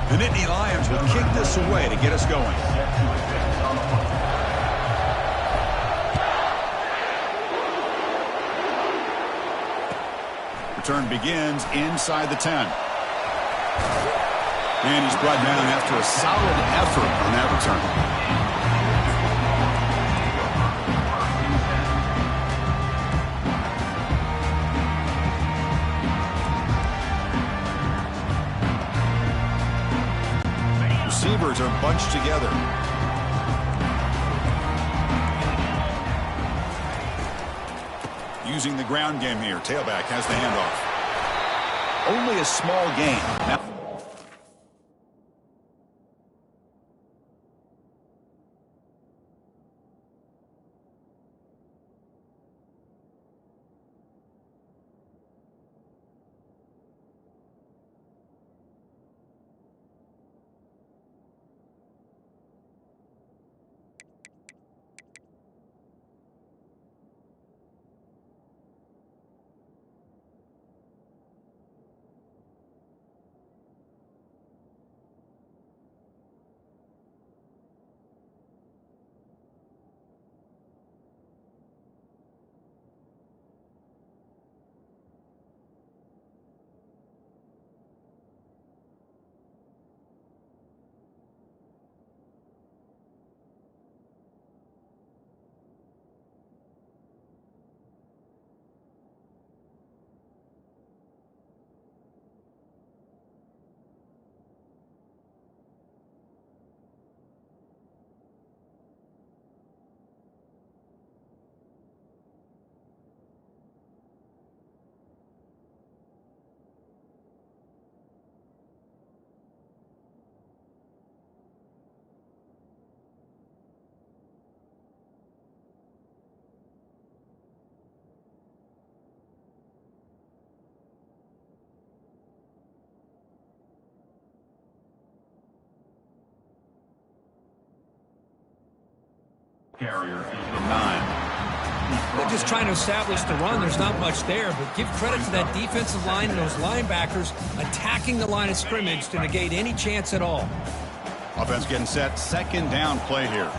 The Nittany Lions will kick this away to get us going. Return begins inside the 10. And he's brought down after a solid effort on that return. Receivers are bunched together. Using the ground game here. Tailback has the handoff. Only a small gain. Now Carrier is the 9. They're just trying to establish the run. There's not much there, but give credit to that defensive line and those linebackers attacking the line of scrimmage to negate any chance at all. Offense getting set. Second down play here.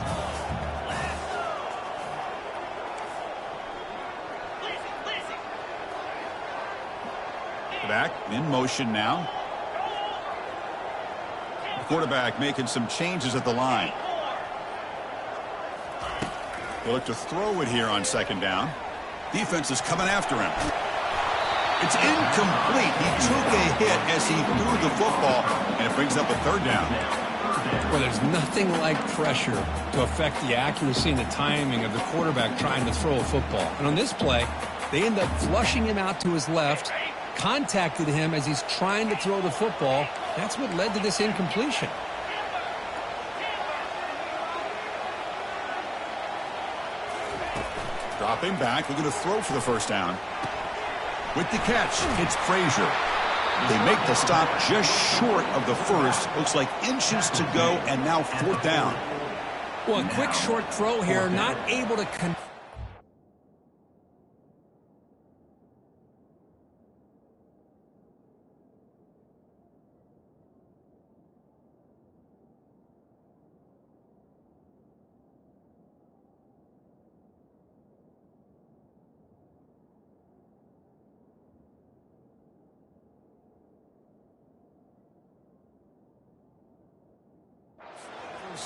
Back in motion now. The quarterback making some changes at the line. They look to throw it here on second down. Defense is coming after him. It's incomplete. He took a hit as he threw the football, and it brings up a third down. Well, there's nothing like pressure to affect the accuracy and the timing of the quarterback trying to throw a football. And on this play, they end up flushing him out to his left, contacted him as he's trying to throw the football. That's what led to this incompletion. Dropping back, looking to throw for the first down. With the catch, it's Frazier. They make the stop just short of the first. Looks like inches to go, and now fourth down. Well, a quick short throw here, not able to connect.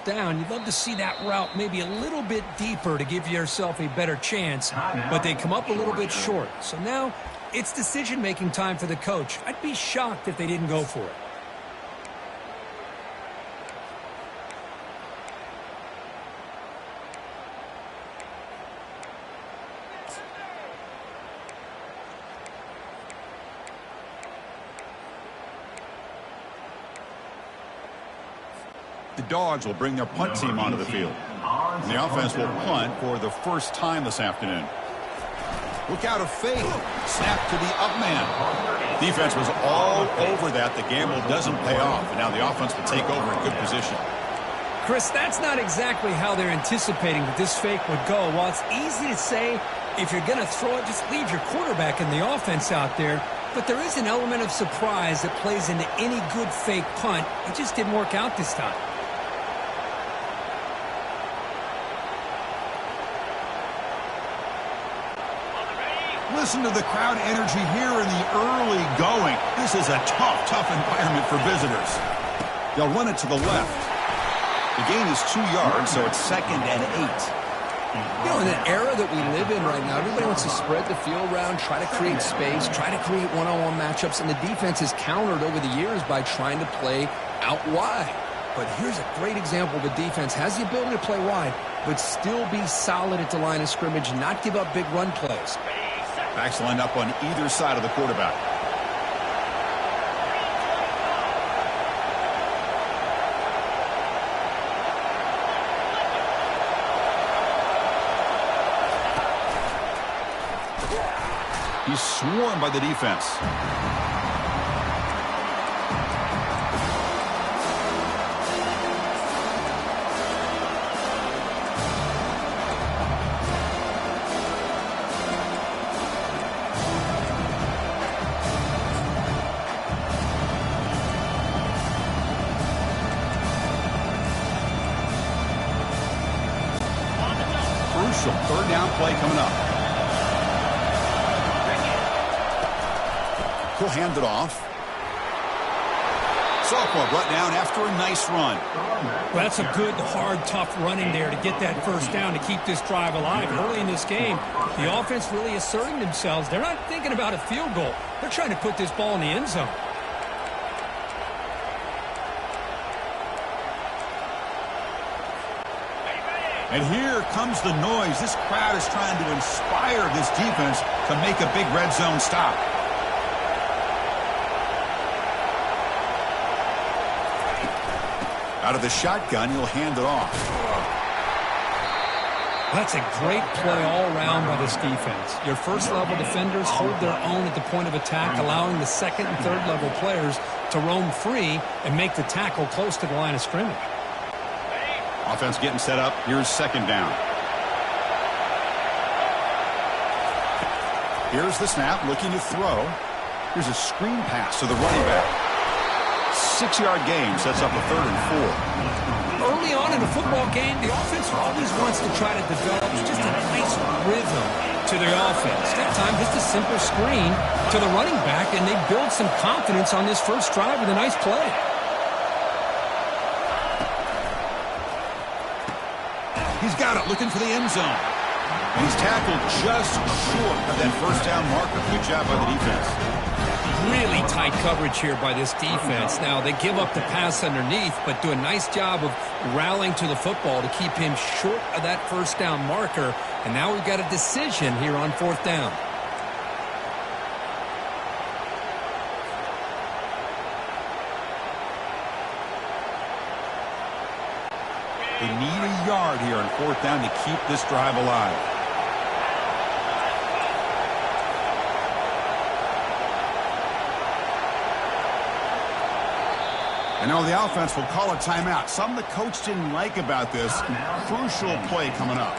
Down. You'd love to see that route maybe a little bit deeper to give yourself a better chance, but they come up a little bit short. So now it's decision-making time for the coach. I'd be shocked if they didn't go for it. The Dogs will bring their punt team onto the field. And the offense will punt for the first time this afternoon. Look out, a fake. Snap to the up man. Defense was all over that. The gamble doesn't pay off. And now the offense will take over in good position. Chris, that's not exactly how they're anticipating that this fake would go. While it's easy to say, if you're going to throw it, just leave your quarterback and the offense out there. but there is an element of surprise that plays into any good fake punt. It just didn't work out this time. Listen to the crowd energy here in the early going. This is a tough environment for visitors. They'll run it to the left. The gain is 2 yards, so it's 2nd and 8. You know, in the era that we live in right now, everybody wants to spread the field around, try to create space, try to create one-on-one matchups, and the defense has countered over the years by trying to play out wide. But here's a great example. The defense has the ability to play wide, but still be solid at the line of scrimmage and not give up big run plays. Backs lined up on either side of the quarterback. He's swarmed by the defense. Crucial 3rd down play coming up. He'll hand it off. Sophomore brought down after a nice run. Well, that's a good, hard, tough running there to get that first down to keep this drive alive. Early in this game, the offense really asserting themselves. They're not thinking about a field goal. They're trying to put this ball in the end zone. And here comes the noise. This crowd is trying to inspire this defense to make a big red zone stop. Out of the shotgun, he'll hand it off. That's a great play all around by this defense. Your first-level defenders hold their own at the point of attack, allowing the second and third-level players to roam free and make the tackle close to the line of scrimmage. Offense getting set up. Here's 2nd down. Here's the snap, looking to throw. Here's a screen pass to the running back. 6-yard gain sets up a 3rd and 4. Early on in a football game, the offense always wants to try to develop just a nice rhythm to their offense. That time, just a simple screen to the running back, and they build some confidence on this first drive with a nice play. He's got it, looking for the end zone. And he's tackled just short of that first down marker. Good job by the defense. Really tight coverage here by this defense. Now, they give up the pass underneath, but do a nice job of rallying to the football to keep him short of that first down marker. And now we've got a decision here on 4th down. They need a yard here on 4th down to keep this drive alive. And now the offense will call a timeout. Something the coach didn't like about this. Crucial play coming up.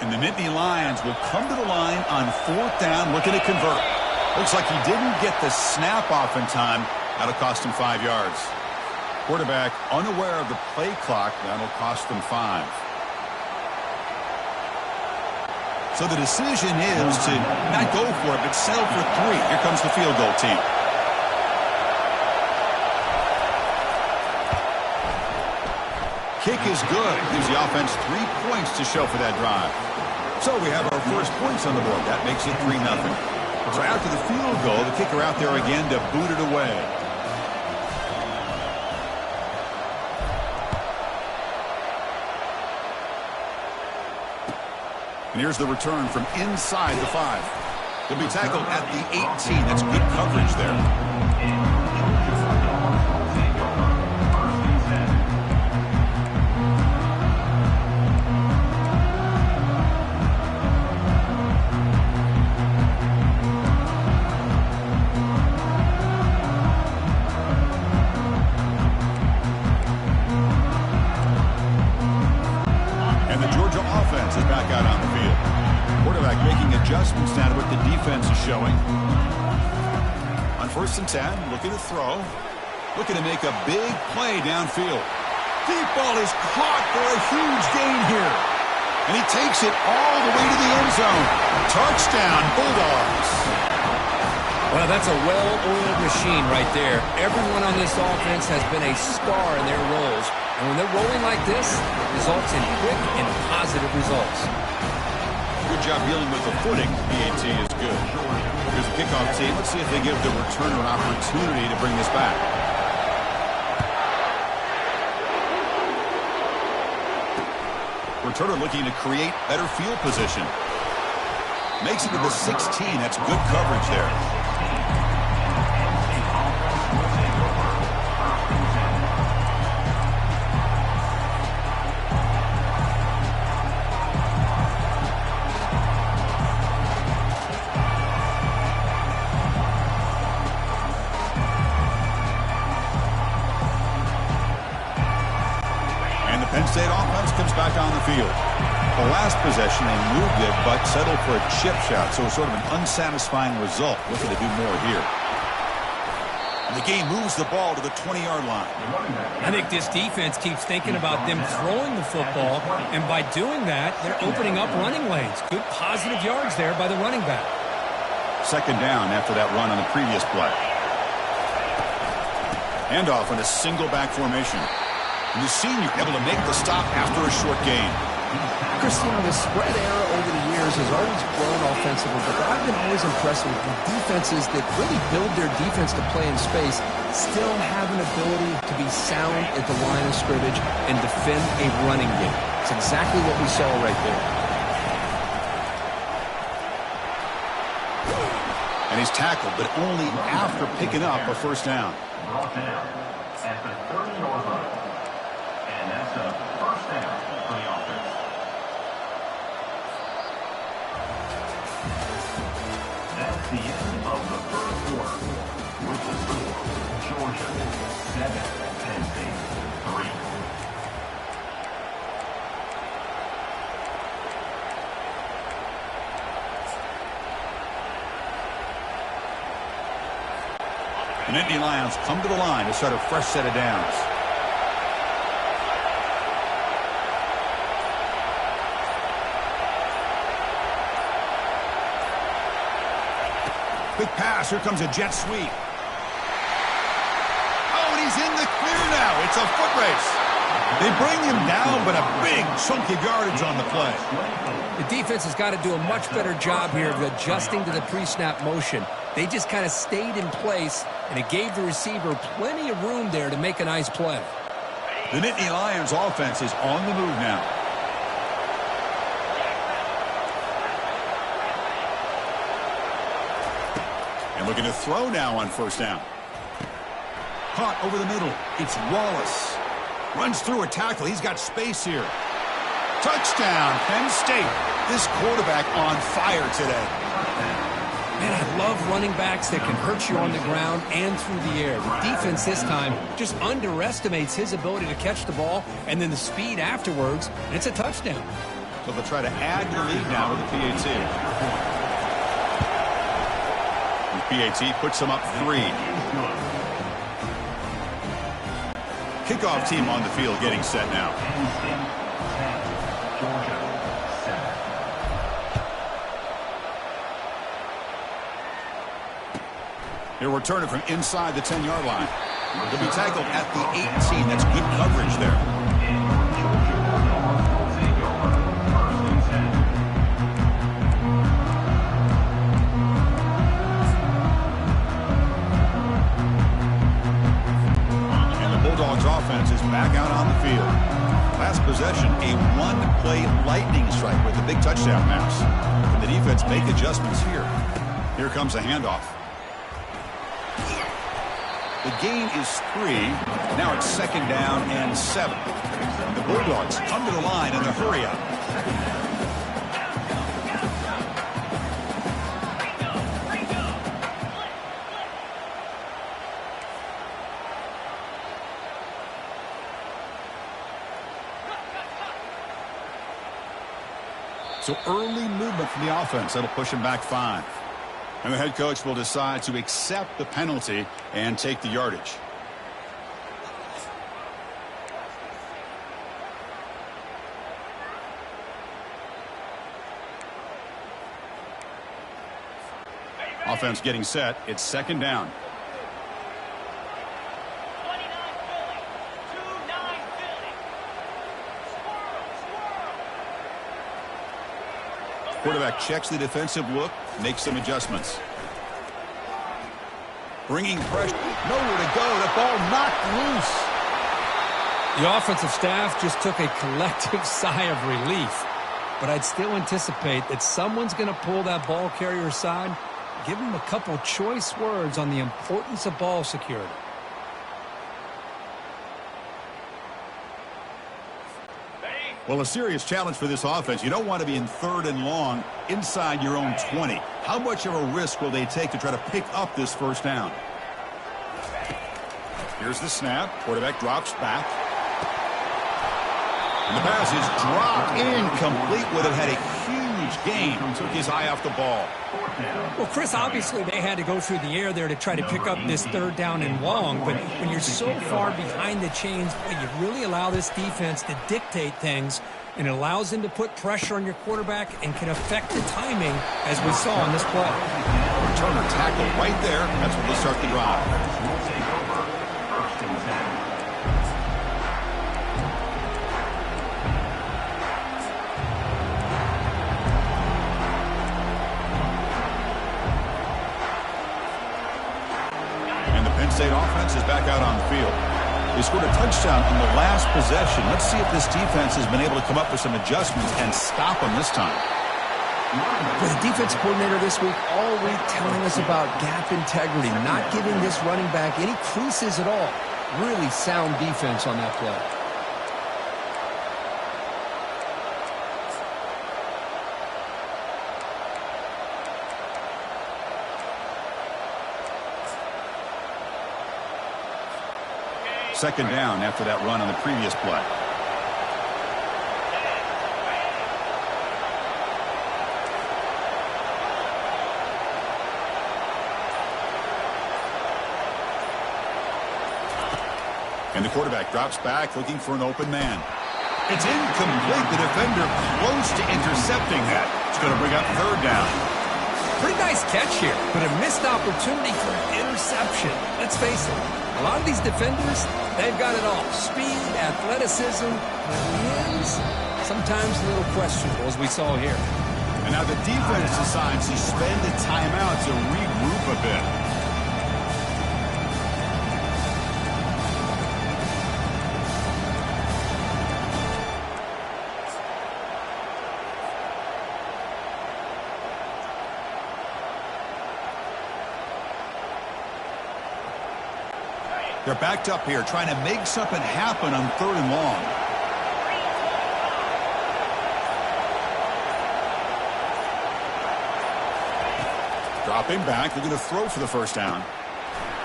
And the Nittany Lions will come to the line on 4th down, looking to convert. Looks like he didn't get the snap off in time. That'll cost him 5 yards. Quarterback unaware of the play clock. That'll cost them 5. So the decision is to not go for it, but settle for 3. Here comes the field goal team. Kick is good. Gives the offense 3 points to show for that drive. So we have our first points on the board. That makes it 3-0. So after the field goal, the kicker out there again to boot it away. And here's the return from inside the 5. He'll be tackled at the 18. That's good coverage there. offense is back out on the field. Quarterback making adjustments now to what the defense is showing. On 1st and 10, looking to throw. Looking to make a big play downfield. Deep ball is caught for a huge gain here. And he takes it all the way to the end zone. Touchdown, Bulldogs. Well, that's a well-oiled machine right there. Everyone on this offense has been a star in their roles. And when they're rolling like this, it results in quick and positive results. Good job dealing with the footing. PAT is good. Here's the kickoff team. Let's see if they give the returner an opportunity to bring this back. Returner looking to create better field position. Makes it to the 16. That's good coverage there. Penn State offense comes back on the field. The last possession, they moved it, but settled for a chip shot, so sort of an unsatisfying result. Looking to do more here. And the game moves the ball to the 20-yard line. I think this defense keeps thinking about them throwing the football, and by doing that, they're opening up running lanes. Good positive yards there by the running back. 2nd down after that run on the previous play. Handoff in a single back formation. And the senior able to make the stop after a short gain. Christine, the spread era over the years has always grown offensively, but I've been always impressed with the defenses that really build their defense to play in space, still have an ability to be sound at the line of scrimmage and defend a running game. It's exactly what we saw right there. And he's tackled, but only after picking up a 1st down. Brought down at the 30-yard line. And that's a 1st down for the offense. That's the end of the 1st quarter. With the score, Georgia 7, Penn State 3. The Nittany Lions come to the line to start a fresh set of downs. Quick pass. Here comes a jet sweep. Oh, and he's in the clear now. It's a foot race. They bring him down, but a big chunk of yardage on the play. The defense has got to do a much better job here of adjusting to the pre-snap motion. They just kind of stayed in place, and it gave the receiver plenty of room there to make a nice play. The Nittany Lions offense is on the move now. And looking to throw now on 1st down. Caught over the middle. It's Wallace. Runs through a tackle. He's got space here. Touchdown, Penn State. This quarterback on fire today. Man, I love running backs that can hurt you on the ground and through the air. The defense this time just underestimates his ability to catch the ball and then the speed afterwards, and it's a touchdown. So they'll try to add to the lead now with the PAT. And PAT puts them up 3. Kickoff team on the field getting set now. He'll return it from inside the 10-yard line. He'll be tackled at the 18. That's good coverage there. And the Bulldogs offense is back out on the field. Last possession, a one-play lightning strike with a big touchdown pass. And the defense make adjustments here. Here comes a handoff. The gain is 3. Now it's 2nd down and 7. The Bulldogs come to the line in a hurry up. So early movement from the offense. That'll push him back 5. And the head coach will decide to accept the penalty and take the yardage. Offense getting set. It's second down. Quarterback checks the defensive look, makes some adjustments. Bringing pressure. Nowhere to go. The ball knocked loose. The offensive staff just took a collective sigh of relief. But I'd still anticipate that someone's going to pull that ball carrier aside, give him a couple choice words on the importance of ball security. Well, a serious challenge for this offense. You don't want to be in 3rd and long inside your own 20. How much of a risk will they take to try to pick up this first down? Here's the snap. Quarterback drops back. And the pass is dropped incomplete. Would have had a huge gain. Took his eye off the ball. Well, Chris, obviously they had to go through the air there to try to pick up this 3rd down and long, but when you're so far behind the chains, you really allow this defense to dictate things, and it allows them to put pressure on your quarterback and can affect the timing, as we saw in this play. Returner tackle right there. That's where they start the drive. We'll take over. 1st and 10. State offense is back out on the field. They scored a touchdown in the last possession. Let's see if this defense has been able to come up with some adjustments and stop them this time. For the defense coordinator this week, all week telling us about gap integrity, not giving this running back any creases at all. Really sound defense on that play. Second down after that run on the previous play. And the quarterback drops back looking for an open man. It's incomplete. The defender close to intercepting that. It's going to bring up 3rd down. Pretty nice catch here, but a missed opportunity for an interception. Let's face it, a lot of these defenders, they've got it all. Speed, athleticism, hands, sometimes a little questionable, as we saw here. And now the defense decides to spend a timeout to regroup a bit. They're backed up here, trying to make something happen on 3rd and long. Dropping back, they're going to throw for the first down.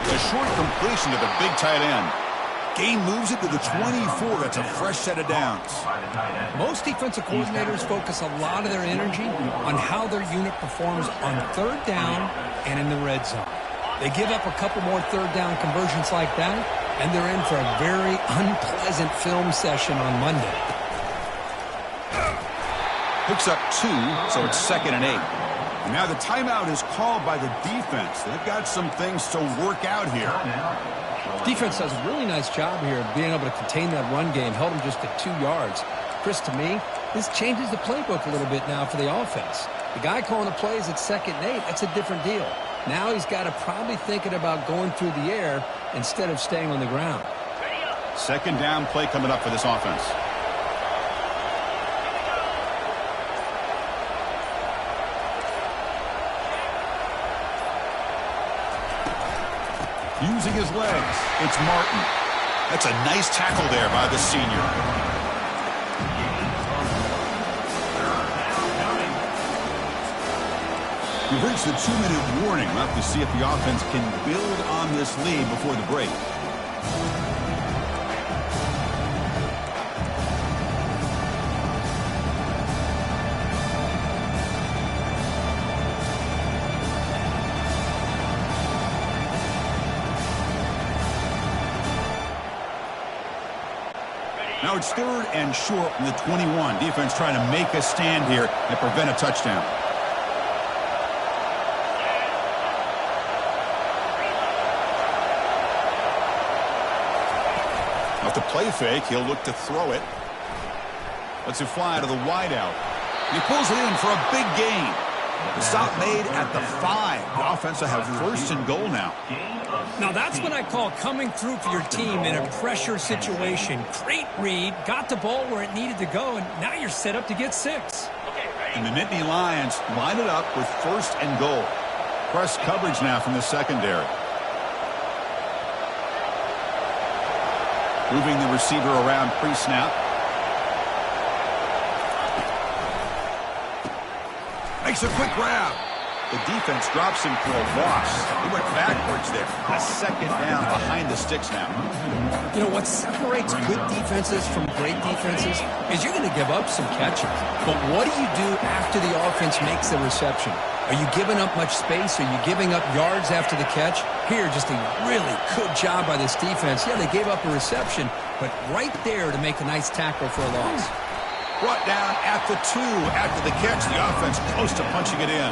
A short completion to the big tight end. Gain moves it to the 24. That's a fresh set of downs. Most defensive coordinators focus a lot of their energy on how their unit performs on 3rd down and in the red zone. They give up a couple more 3rd down conversions like that, and they're in for a very unpleasant film session on Monday. Picks up 2, so it's 2nd and 8. And now the timeout is called by the defense. They've got some things to work out here. Defense does a really nice job here of being able to contain that run game, held them just at 2 yards. Chris, to me, this changes the playbook a little bit now for the offense. The guy calling the plays at 2nd and 8, that's a different deal. Now he's got to probably thinking about going through the air instead of staying on the ground. Second down play coming up for this offense. Using his legs, it's Martin. That's a nice tackle there by the senior. We've reached the 2-minute warning. We'll have to see if the offense can build on this lead before the break. Now it's 3rd and short from the 21. Defense trying to make a stand here and prevent a touchdown. Off the play fake, he'll look to throw it. Lets it fly to the wideout. He pulls it in for a big gain. The stop made at the 5. The offense will have 1st and goal now. Now that's what I call coming through for your team in a pressure situation. Great read, got the ball where it needed to go, and now you're set up to get 6. And the Nittany Lions line it up with 1st and goal. Press coverage now from the secondary. Moving the receiver around pre-snap. Makes a quick grab. The defense drops him for a loss. He went backwards there. A 2nd down behind the sticks now. You know, what separates good defenses from great defenses is you're going to give up some catches. But what do you do after the offense makes the reception? Are you giving up much space? Are you giving up yards after the catch? Here, just a really good job by this defense. Yeah, they gave up a reception, but right there to make a nice tackle for a loss. Brought down at the 2 after the catch. The offense close to punching it in.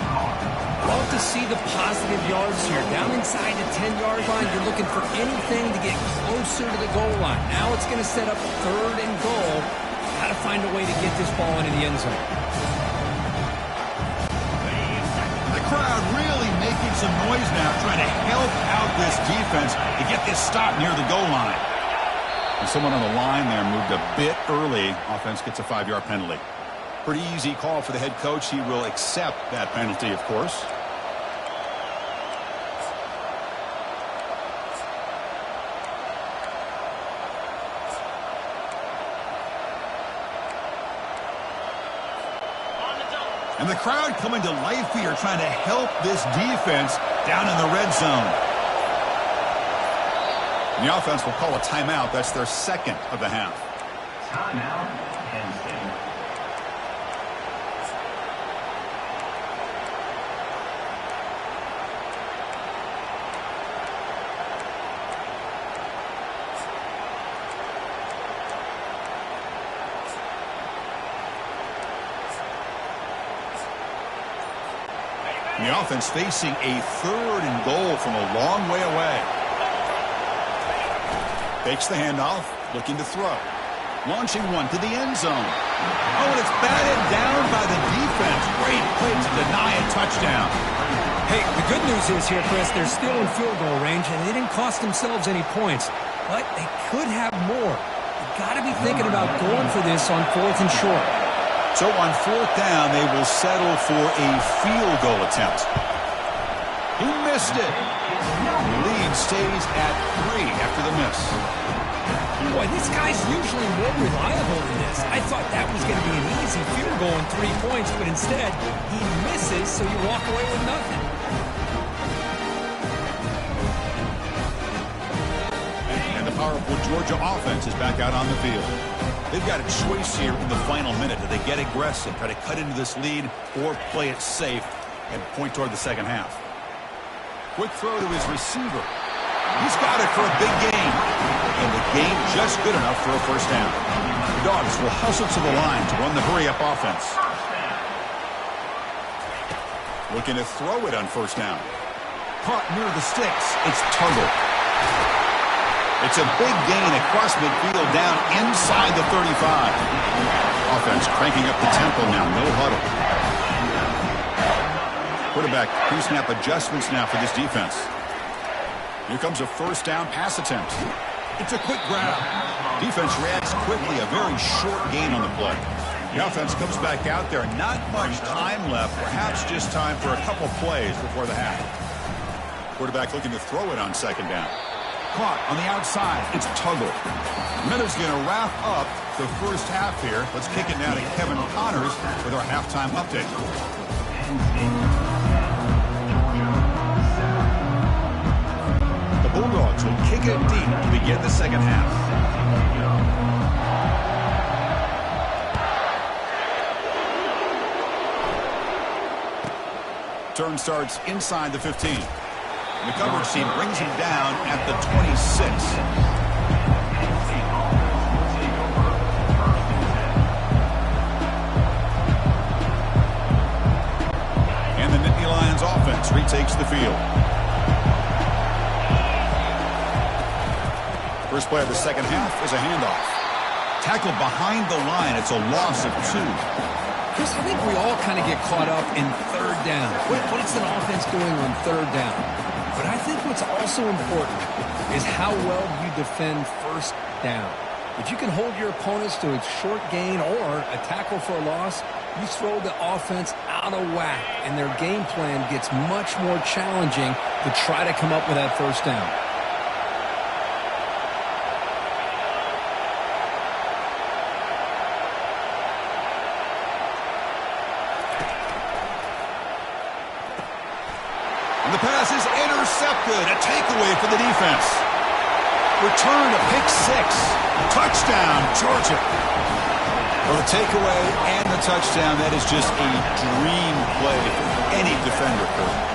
Love to see the positive yards here. Down inside the 10-yard line, you're looking for anything to get closer to the goal line. Now it's going to set up 3rd and goal. Got to find a way to get this ball into the end zone. The crowd really making some noise now, trying to help out this defense to get this stop near the goal line. And someone on the line there moved a bit early. Offense gets a 5-yard penalty. Pretty easy call for the head coach. He will accept that penalty, of course. And the crowd coming to life here, trying to help this defense down in the red zone. And the offense will call a timeout. That's their 2nd of the half. Timeout, Penn State. And the offense facing a 3rd and goal from a long way away. Takes the handoff, looking to throw. Launching one to the end zone. Oh, and it's batted down by the defense. Great play to deny a touchdown. Hey, the good news is here, Chris, they're still in field goal range, and they didn't cost themselves any points. But they could have more. You've got to be thinking about going for this on 4th and short. So on 4th down, they will settle for a field goal attempt. He missed it. The lead stays at 3 after the miss. Boy, this guy's usually more reliable than this. I thought that was going to be an easy field goal and 3 points, but instead, he misses, so you walk away with nothing. And the powerful Georgia offense is back out on the field. They've got a choice here in the final minute. Do they get aggressive, try to cut into this lead, or play it safe and point toward the second half? Quick throw to his receiver. He's got it for a big gain. And the gain just good enough for a 1st down. The Dogs will hustle to the line to run the hurry-up offense. Looking to throw it on 1st down. Caught near the sticks. It's Tuggle. It's a big gain across midfield down inside the 35. Offense cranking up the tempo now. No huddle. Quarterback pre-snap adjustments now for this defense. Here comes a 1st down pass attempt. It's a quick grab. Defense reacts quickly. A very short gain on the play. The offense comes back out there. Not much time left. Perhaps just time for a couple plays before the half. Quarterback looking to throw it on 2nd down. Caught on the outside. It's Tuggle. Miller's going to wrap up the 1st half here. Let's kick it now to Kevin Connors with our halftime update. The Bulldogs will kick it deep to begin the second half. Turn starts inside the 15. The coverage team brings him down at the 26. takes the field. First play of the second half is a handoff. Tackled behind the line. It's a loss of 2. Chris, I think we all kind of get caught up in third down. What is an offense doing on third down? But I think what's also important is how well you defend first down. If you can hold your opponents to a short gain or a tackle for a loss, you throw the offense out of whack, and their game plan gets much more challenging to try to come up with that first down. And the pass is intercepted. A takeaway for the defense. Return to pick 6. Touchdown, Georgia. Well, the takeaway and the touchdown, that is just a dream play for any defender.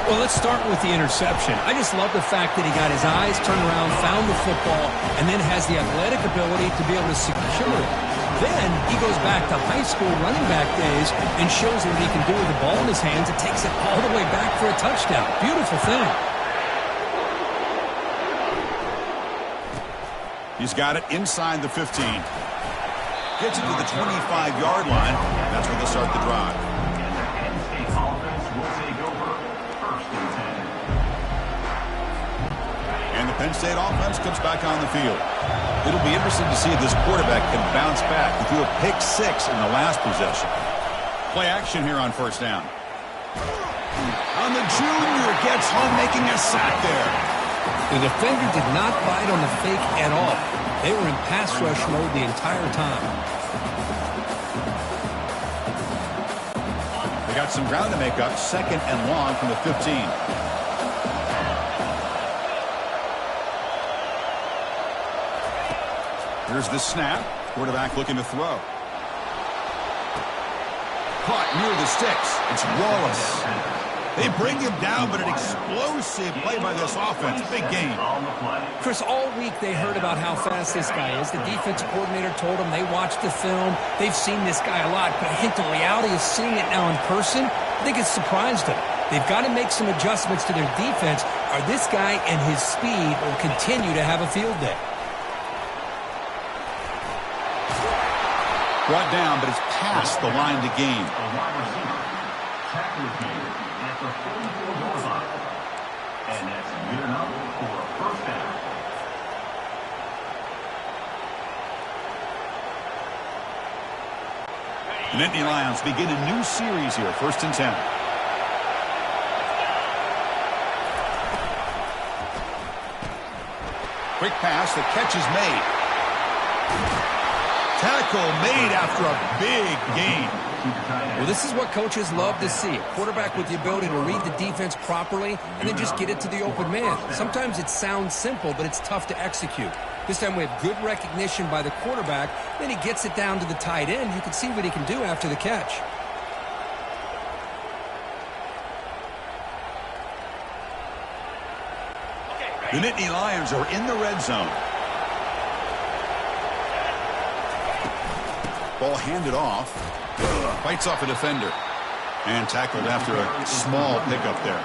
Well, let's start with the interception. I just love the fact that he got his eyes turned around, found the football, and then has the athletic ability to be able to secure it. Then he goes back to high school running back days and shows what he can do with the ball in his hands and takes it all the way back for a touchdown. Beautiful thing. He's got it inside the 15. Gets it to the 25-yard line. That's where they'll start the drive. And the Penn State offense will take over. First and 10. And the Penn State offense comes back on the field. It'll be interesting to see if this quarterback can bounce back. He threw a pick 6 in the last possession. Play action here on first down. On the junior, gets home, making a sack there. The defender did not bite on the fake at all. They were in pass rush mode the entire time. They got some ground to make up. 2nd and long from the 15. Here's the snap. Quarterback looking to throw. Caught near the sticks. It's Wallace. They bring him down, but an explosive play by this offense. Big game. Chris, all week they heard about how fast this guy is. The defense coordinator told them they watched the film. They've seen this guy a lot, but I think the reality of seeing it now in person, I think it's surprised them. They've got to make some adjustments to their defense, or this guy and his speed will continue to have a field day. Brought down, but it's past the line to gain. The wide receiver tackled him at the 44-yard line. And that's good enough for a first down. The Nittany Lions begin a new series here. 1st and 10. Quick pass. The catch is made. Tackle made after a big gain. Well, this is what coaches love to see. A quarterback with the ability to read the defense properly and then just get it to the open man. Sometimes it sounds simple, but it's tough to execute. This time we have good recognition by the quarterback. Then he gets it down to the tight end. You can see what he can do after the catch. The Nittany Lions are in the red zone. Ball handed off. Fights off a defender. And tackled after a small pickup there.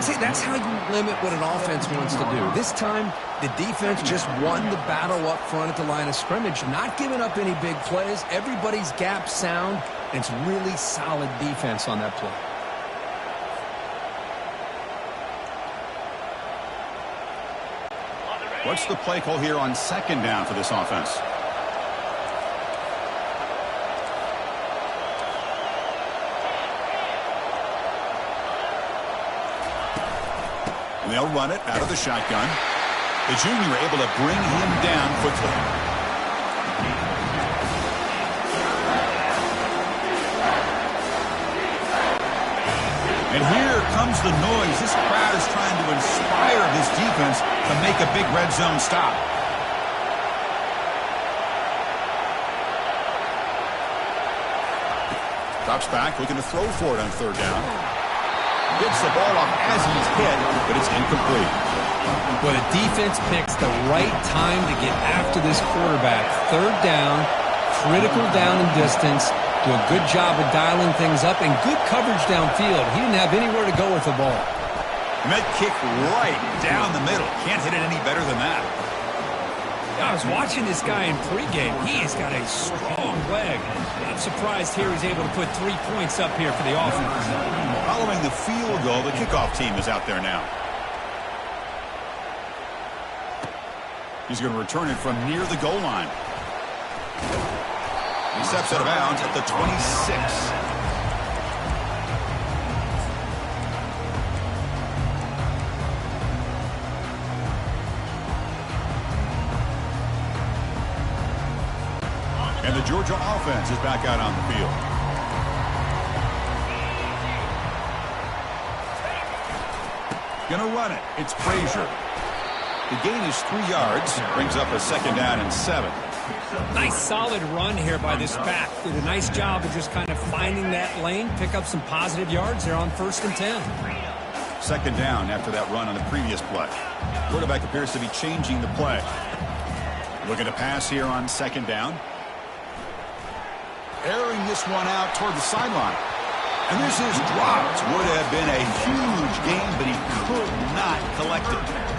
See, that's how you limit what an offense wants to do. This time, the defense just won the battle up front at the line of scrimmage, not giving up any big plays. Everybody's gap sound, and it's really solid defense on that play. What's the play call here on 2nd down for this offense? And they'll run it out of the shotgun. The junior able to bring him down quickly. And here comes the noise. This crowd is trying to inspire this defense to make a big red zone stop. Drops back, looking to throw for it on 3rd down. Gets the ball off as he's hit, but it's incomplete. Well, the defense picks the right time to get after this quarterback. 3rd down, critical down and distance. Do a good job of dialing things up and good coverage downfield. He didn't have anywhere to go with the ball. And that kick right down the middle. Can't hit it any better than that. I was watching this guy in pregame. He has got a strong leg. I'm surprised here he's able to put 3 points up here for the offense. Following the field goal, the kickoff team is out there now. He's going to return it from near the goal line. He steps out of bounds at the 26. And the Georgia offense is back out on the field. Gonna run it. It's Frazier. The gain is 3 yards. Brings up a 2nd down and 7. Nice solid run here by this back. Did a nice job of just kind of finding that lane, pick up some positive yards there on 1st and 10. 2nd down after that run on the previous play. Quarterback appears to be changing the play. Looking to pass here on 2nd down. Airing this one out toward the sideline. And this is dropped. Would have been a huge gain, but he could not collect it.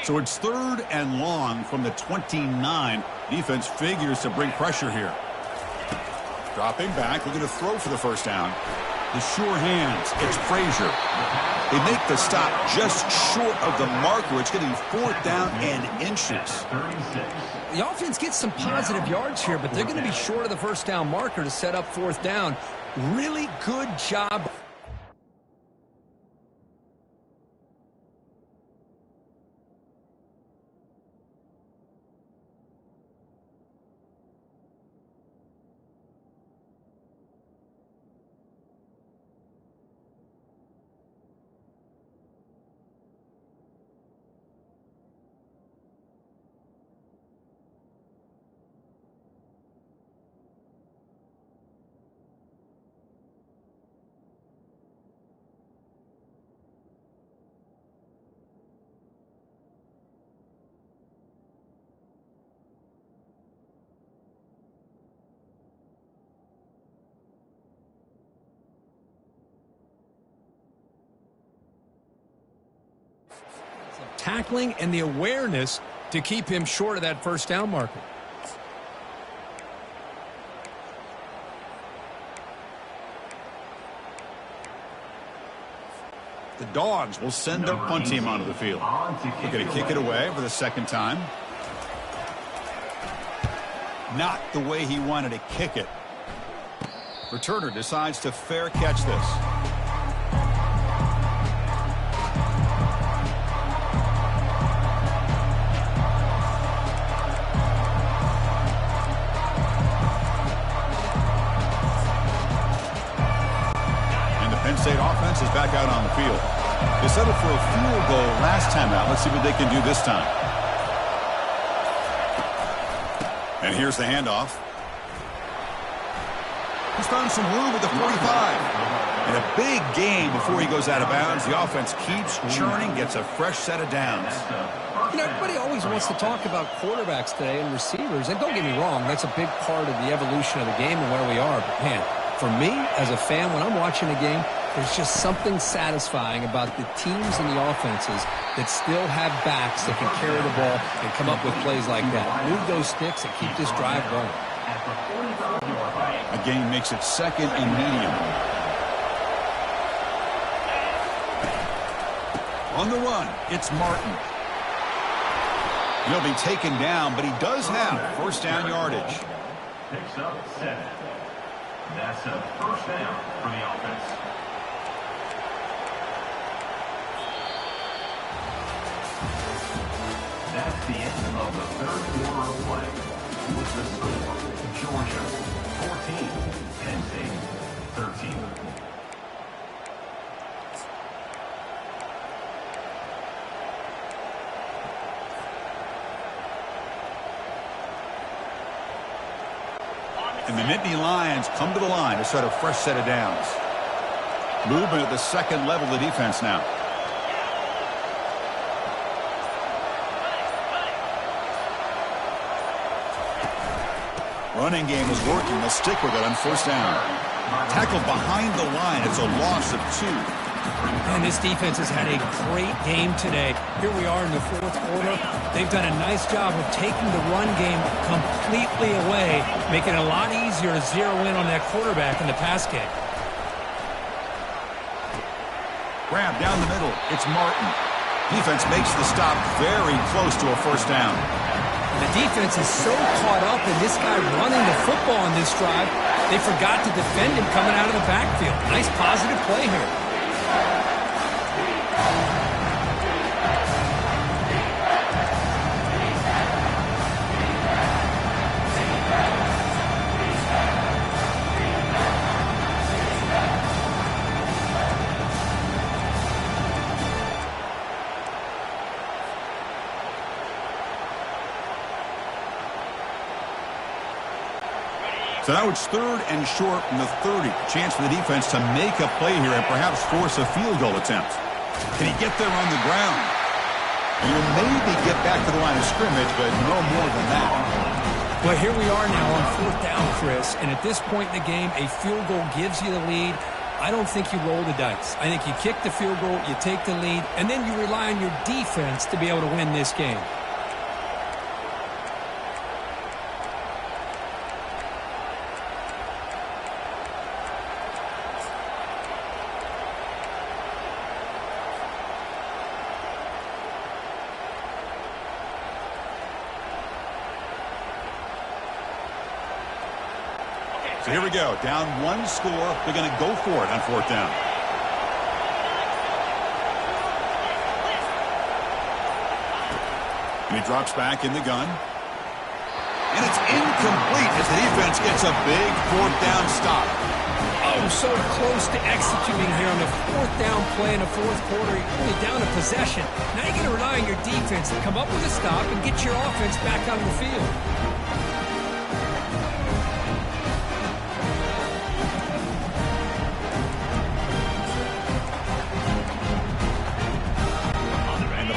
So it's 3rd and long from the 29. Defense figures to bring pressure here. Dropping back, looking to throw for the 1st down. The sure hands, it's Frazier. They make the stop just short of the marker. It's getting 4th down and inches. The offense gets some positive yards here, but they're going to be short of the 1st down marker to set up 4th down. Really good job. Tackling and the awareness to keep him short of that 1st down marker. The Dogs will send their punt team onto the field. They're going to kick it away for the 2nd time. Not the way he wanted to kick it. Returner decides to fair catch this. State offense is back out on the field. They settled for a field goal last time out. Let's see what they can do this time. And here's the handoff. He's found some room at the 45. And a big gain before he goes out of bounds. The offense keeps churning, gets a fresh set of downs. You know, everybody always wants to talk about quarterbacks today and receivers. And don't get me wrong, that's a big part of the evolution of the game and where we are. But, man, for me as a fan, when I'm watching a game, there's just something satisfying about the teams and the offenses that still have backs that can carry the ball and come up with plays like that. Move those sticks and keep this drive going. A gain makes it 2nd and medium. On the run, it's Martin. He'll be taken down, but he does have 1st down yardage. Picks up 7. That's a 1st down for the offense. That's the end of the 3rd quarter of play. With the score, Georgia 14, Penn State 13. And the Nittany Lions come to the line to set a fresh set of downs. Movement at the 2nd level of the defense now. Running game is working. They'll stick with it on first down. Tackled behind the line. It's a loss of 2. And this defense has had a great game today. Here we are in the fourth quarter. They've done a nice job of taking the run game completely away, making it a lot easier to zero in on that quarterback in the pass game. Grab down the middle. It's Martin. Defense makes the stop very close to a first down. The defense is so caught up in this guy running the football on this drive, they forgot to defend him coming out of the backfield. Nice positive play here. So now it's 3rd and short from the 30. Chance for the defense to make a play here and perhaps force a field goal attempt. Can he get there on the ground? You'll maybe get back to the line of scrimmage, but no more than that. Well, here we are now on 4th down, Chris, and at this point in the game, a field goal gives you the lead. I don't think you roll the dice. I think you kick the field goal, you take the lead, and then you rely on your defense to be able to win this game. So here we go. Down 1 score. They're going to go for it on 4th down. And he drops back in the gun. And it's incomplete as the defense gets a big 4th down stop. Oh, so close to executing here on the 4th down play in the 4th quarter. You're only down a possession. Now you're going to rely on your defense to come up with a stop and get your offense back on the field.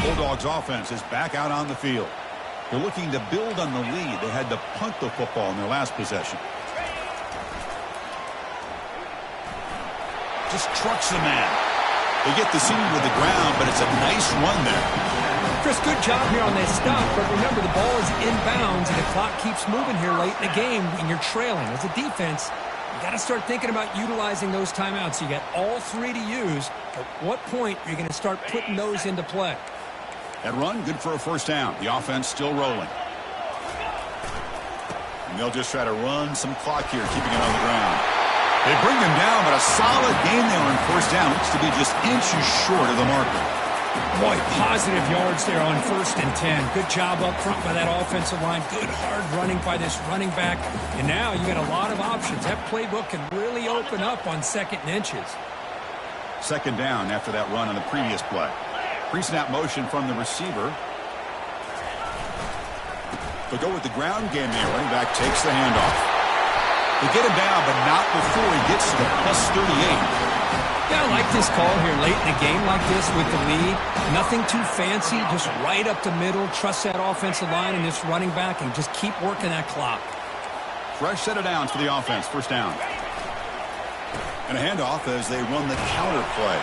Bulldogs offense is back out on the field. They're looking to build on the lead. They had to punt the football in their last possession. Just trucks the man. They get the seam to the ground, but it's a nice run there. Chris, good job here on that stop, but remember the ball is inbounds and the clock keeps moving here late in the game and you're trailing. As a defense, you got to start thinking about utilizing those timeouts. You got all 3 to use. At what point are you going to start putting those into play? That run, good for a first down. The offense still rolling. And they'll just try to run some clock here, keeping it on the ground. They bring him down, but a solid gain there on first down. Looks to be just inches short of the marker. Boy, positive yards there on 1st and 10. Good job up front by that offensive line. Good hard running by this running back. And now you got a lot of options. That playbook can really open up on 2nd and inches. 2nd down after that run on the previous play. Pre-snap motion from the receiver. They'll go with the ground game there. Running back takes the handoff. They get him down, but not before he gets to the +38. Yeah, I like this call here late in a game like this with the lead. Nothing too fancy, just right up the middle. Trust that offensive line and this running back and just keep working that clock. Fresh set of downs for the offense. First down. And a handoff as they run the counter play.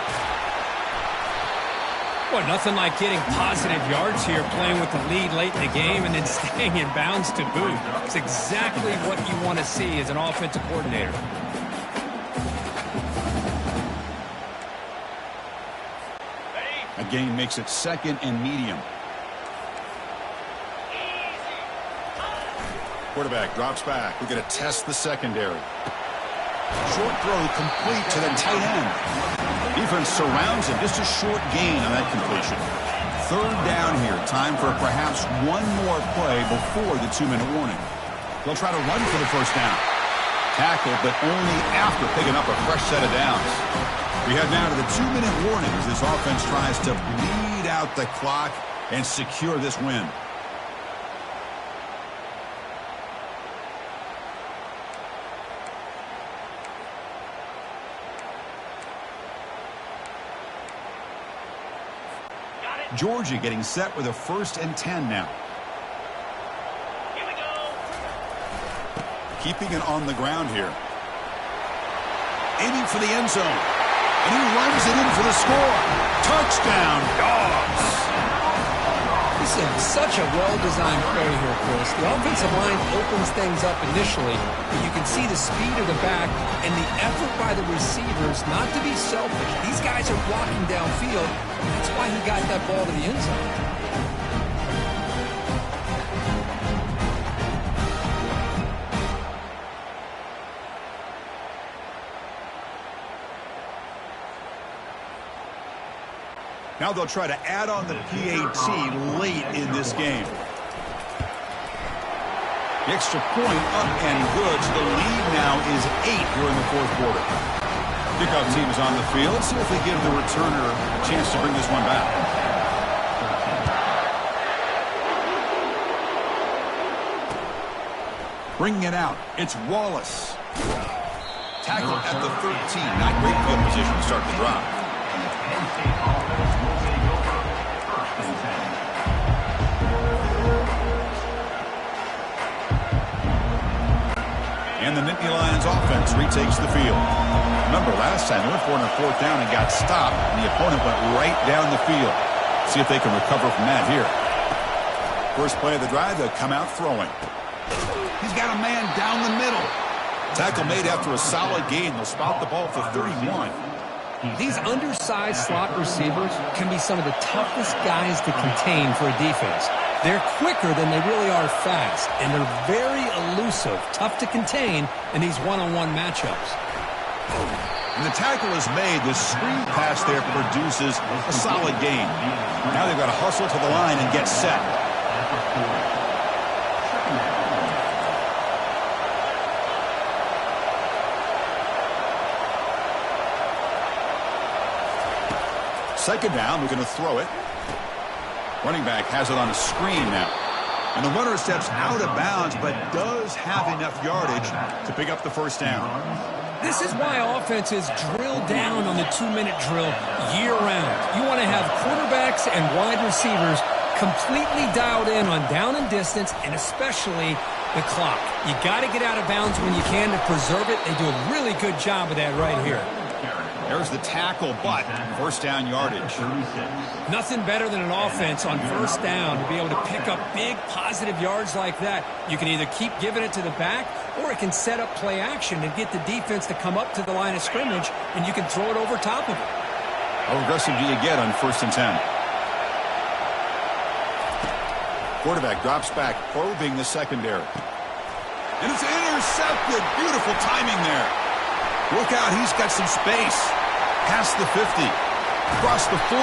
Boy, nothing like getting positive yards here, playing with the lead late in the game and then staying in bounds to boot. It's exactly what you want to see as an offensive coordinator. A gain makes it 2nd and medium. Quarterback drops back. We're going to test the secondary. Short throw complete to the tight end. Defense surrounds him. Just a short gain on that completion. 3rd down here. Time for perhaps one more play before the 2-minute warning. They'll try to run for the first down. Tackle, but only after picking up a fresh set of downs. We head now to the 2-minute warning as this offense tries to bleed out the clock and secure this win. Georgia getting set with a 1st and 10 now. keeping it on the ground here. Aiming for the end zone. And he runs it in for the score. Touchdown, Dogs. This is such a well-designed play here, Chris. The offensive line opens things up initially, but you can see the speed of the back and the effort by the receivers not to be selfish. These guys are blocking downfield, and that's why he got that ball to the end zone. Now they'll try to add on the PAT late in this game. The extra point up and good. So the lead now is 8 here in the fourth quarter. Kickoff team is on the field. See if they give the returner a chance to bring this one back. Bringing it out. It's Wallace. Tackle at the 13. Not great field position to start the drive. And the Nittany Lions offense retakes the field. Remember, last time they went for it on fourth down and got stopped, and the opponent went right down the field. See if they can recover from that here. First play of the drive, they'll come out throwing. He's got a man down the middle. Tackle made after a solid gain. They'll spot the ball for 31. These undersized slot receivers can be some of the toughest guys to contain for a defense. They're quicker than they really are fast, and they're very elusive, tough to contain in these one-on-one matchups. And the tackle is made. The screen pass there produces a solid gain. Now they've got to hustle to the line and get set. Second down, we're going to throw it. Running back has it on a screen now. And the runner steps out of bounds, but does have enough yardage to pick up the first down. This is why offenses drill down on the 2-minute drill year-round. You want to have quarterbacks and wide receivers completely dialed in on down and distance, and especially the clock. You got to get out of bounds when you can to preserve it. They do a really good job of that right here. There's the tackle, but first down yardage. Nothing better than an offense on first down to be able to pick up big positive yards like that. You can either keep giving it to the back, or it can set up play action and get the defense to come up to the line of scrimmage, and you can throw it over top of it. How aggressive do you get on 1st and 10? Quarterback drops back, probing the secondary. And it's intercepted. Beautiful timing there. Look out, he's got some space. Past the 50. Across the 40.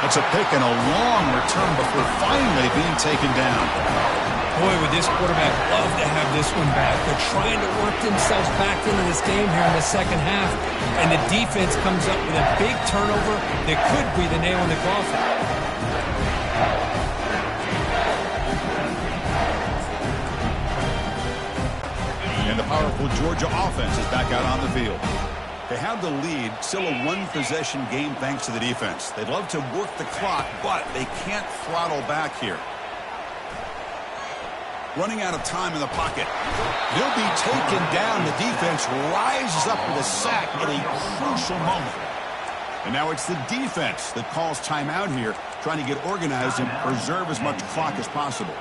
That's a pick and a long return before finally being taken down. Boy, would this quarterback love to have this one back. They're trying to work themselves back into this game here in the second half. And the defense comes up with a big turnover that could be the nail in the coffin. And the powerful Georgia offense is back out on the field. They have the lead, still a one-possession game thanks to the defense. They'd love to work the clock, but they can't throttle back here. Running out of time in the pocket. He'll be taken down. The defense rises up with a sack at a crucial moment. And now it's the defense that calls timeout here, trying to get organized and preserve as much clock as possible.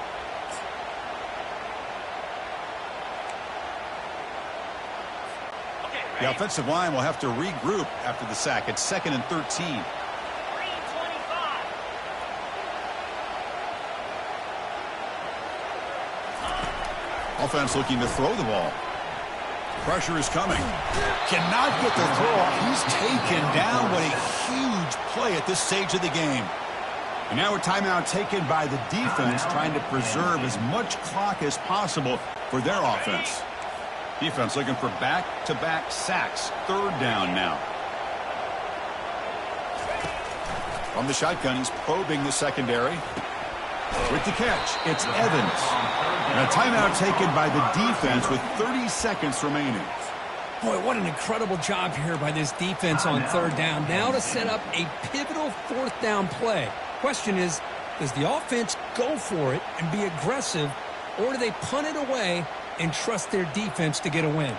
The offensive line will have to regroup after the sack. It's 2nd and 13. Offense looking to throw the ball. Pressure is coming. Cannot get the throw off. He's taken down. What a huge play at this stage of the game. And now a timeout taken by the defense, trying to preserve as much clock as possible for their offense. Defense looking for back-to-back sacks. 3rd down now. From the shotgun, he's probing the secondary. With the catch, it's Evans. And a timeout taken by the defense with 30 seconds remaining. Boy, what an incredible job here by this defense on 3rd down. Now to set up a pivotal 4th down play. Question is, does the offense go for it and be aggressive, or do they punt it away and trust their defense to get a win.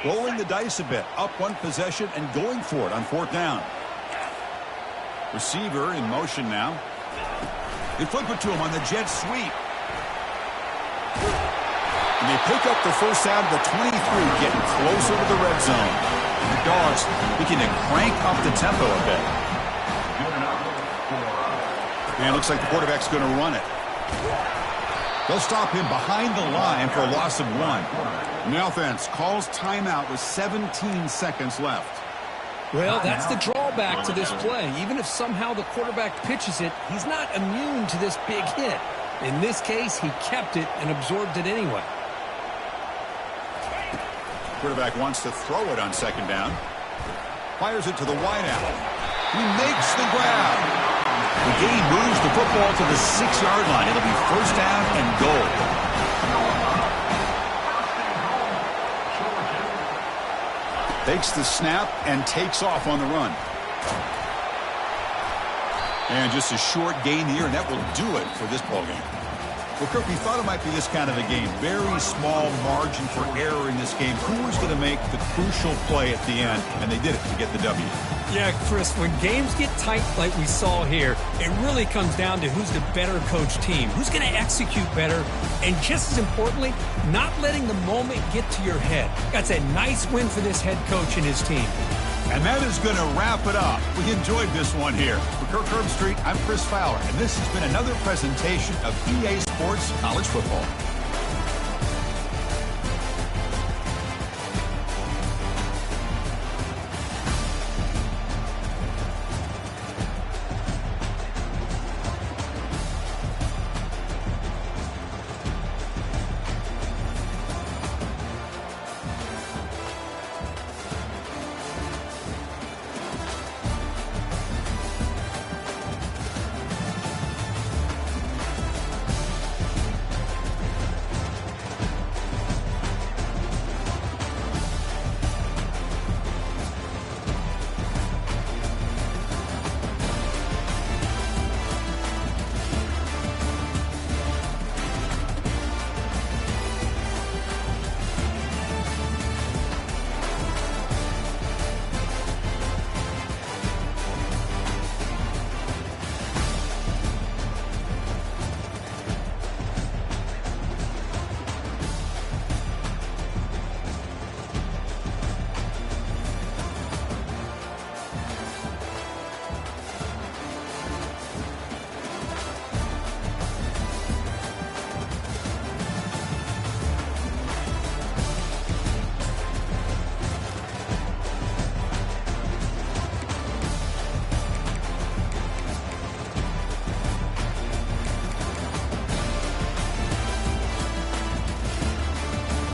Rolling the dice a bit, up one possession and going for it on fourth down. Receiver in motion now. They flip it to him on the jet sweep. And they pick up the first out of the 23, getting closer to the red zone. And the Dogs begin to crank up the tempo a bit. And it looks like the quarterback's going to run it. They'll stop him behind the line for a loss of 1. And the offense calls timeout with 17 seconds left. Well, that's the drawback to this play. Even if somehow the quarterback pitches it, he's not immune to this big hit. In this case, he kept it and absorbed it anyway. Quarterback wants to throw it on second down. Fires it to the wideout. He makes the grab. The gain moves the football to the 6-yard line. It'll be first down and goal. Takes the snap and takes off on the run. And just a short gain here, and that will do it for this ballgame. Well, Kirk, we thought it might be this kind of a game. Very small margin for error in this game. Who was going to make the crucial play at the end? And they did it to get the W. Yeah, Chris, when games get tight like we saw here, it really comes down to who's the better coached team, who's going to execute better, and just as importantly, not letting the moment get to your head. That's a nice win for this head coach and his team. And that is going to wrap it up. We enjoyed this one here. For Kirk Herbstreit, I'm Chris Fowler, and this has been another presentation of EA Sports College Football.